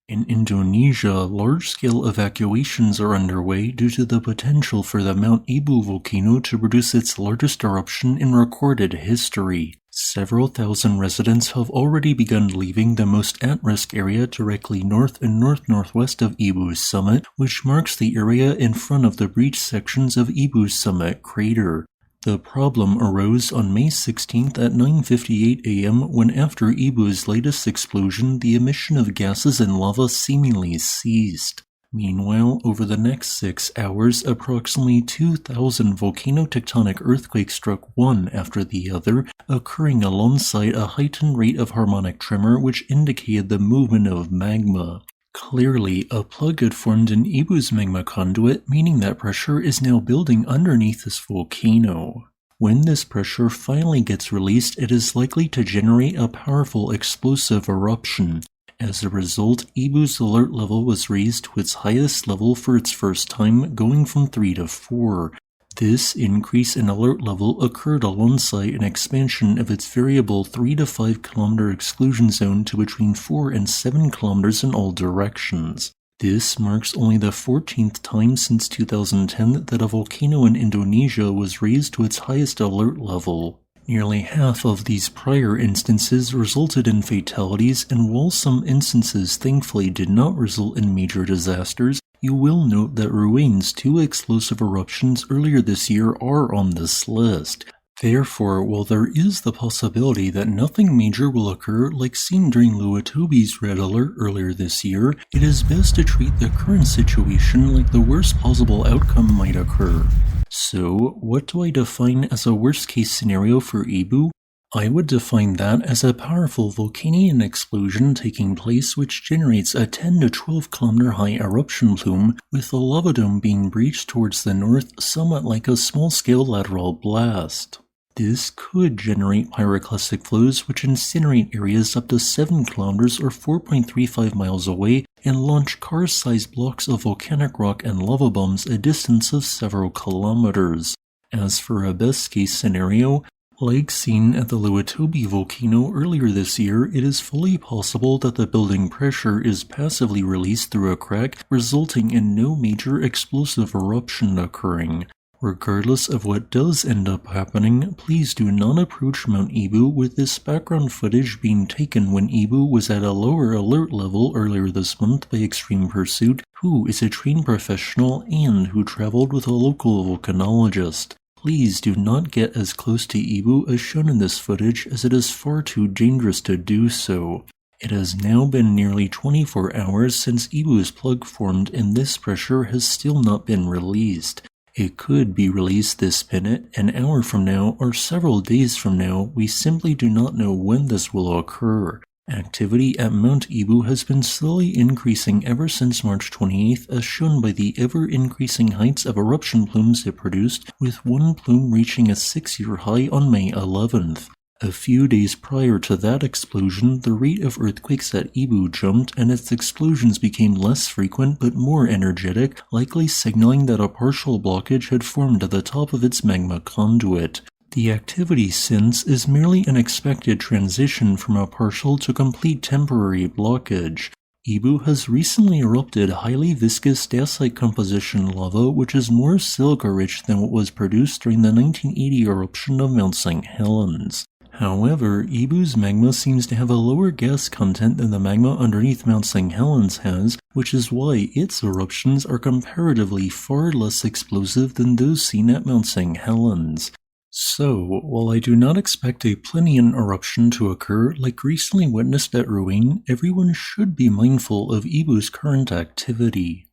In Indonesia, large-scale evacuations are underway due to the potential for the Mount Ibu volcano to produce its largest eruption in recorded history. Several thousand residents have already begun leaving the most at-risk area directly north and north-northwest of Ibu's summit, which marks the area in front of the breached sections of Ibu's summit crater. The problem arose on May 16th at 9:58 a.m. when after Ibu's latest explosion, the emission of gases and lava seemingly ceased. Meanwhile, over the next 6 hours, approximately 2,000 volcanotectonic earthquakes struck one after the other, occurring alongside a heightened rate of harmonic tremor which indicated the movement of magma. Clearly, a plug had formed in Ibu's magma conduit, meaning that pressure is now building underneath this volcano. When this pressure finally gets released, it is likely to generate a powerful explosive eruption. As a result, Ibu's alert level was raised to its highest level for its first time, going from 3 to 4. This increase in alert level occurred alongside an expansion of its variable 3 to 5 kilometer exclusion zone to between 4 and 7 kilometers in all directions. This marks only the 14th time since 2010 that a volcano in Indonesia was raised to its highest alert level. Nearly half of these prior instances resulted in fatalities, and while some instances thankfully did not result in major disasters, you will note that Ruane's 2 explosive eruptions earlier this year are on this list. Therefore, while there is the possibility that nothing major will occur like seen during Luatobi's red alert earlier this year, it is best to treat the current situation like the worst possible outcome might occur. So, what do I define as a worst-case scenario for Ibu? I would define that as a powerful volcanic explosion taking place which generates a 10 to 12 kilometer high eruption plume, with the lava dome being breached towards the north somewhat like a small-scale lateral blast. This could generate pyroclastic flows which incinerate areas up to 7 kilometers or 4.35 miles away and launch car-sized blocks of volcanic rock and lava bombs a distance of several kilometers. As for a best-case scenario, like seen at the Luatobi volcano earlier this year, it is fully possible that the building pressure is passively released through a crack, resulting in no major explosive eruption occurring. Regardless of what does end up happening, please do not approach Mount Ibu with this background footage being taken when Ibu was at a lower alert level earlier this month by Extreme Pursuit, who is a trained professional and who traveled with a local volcanologist. Please do not get as close to Ibu as shown in this footage, as it is far too dangerous to do so. It has now been nearly 24 hours since Ibu's plug formed and this pressure has still not been released. It could be released this minute, an hour from now, or several days from now. We simply do not know when this will occur. Activity at Mount Ibu has been slowly increasing ever since March 28th, as shown by the ever-increasing heights of eruption plumes it produced, with one plume reaching a 6-year high on May 11th. A few days prior to that explosion, the rate of earthquakes at Ibu jumped and its explosions became less frequent but more energetic, likely signaling that a partial blockage had formed at the top of its magma conduit. The activity since is merely an expected transition from a partial to complete temporary blockage. Ibu has recently erupted highly viscous dacite composition lava which is more silica-rich than what was produced during the 1980 eruption of Mount St. Helens. However, Ibu's magma seems to have a lower gas content than the magma underneath Mount St. Helens has, which is why its eruptions are comparatively far less explosive than those seen at Mount St. Helens. So, while I do not expect a Plinian eruption to occur like recently witnessed at Ruane, everyone should be mindful of Ibu's current activity.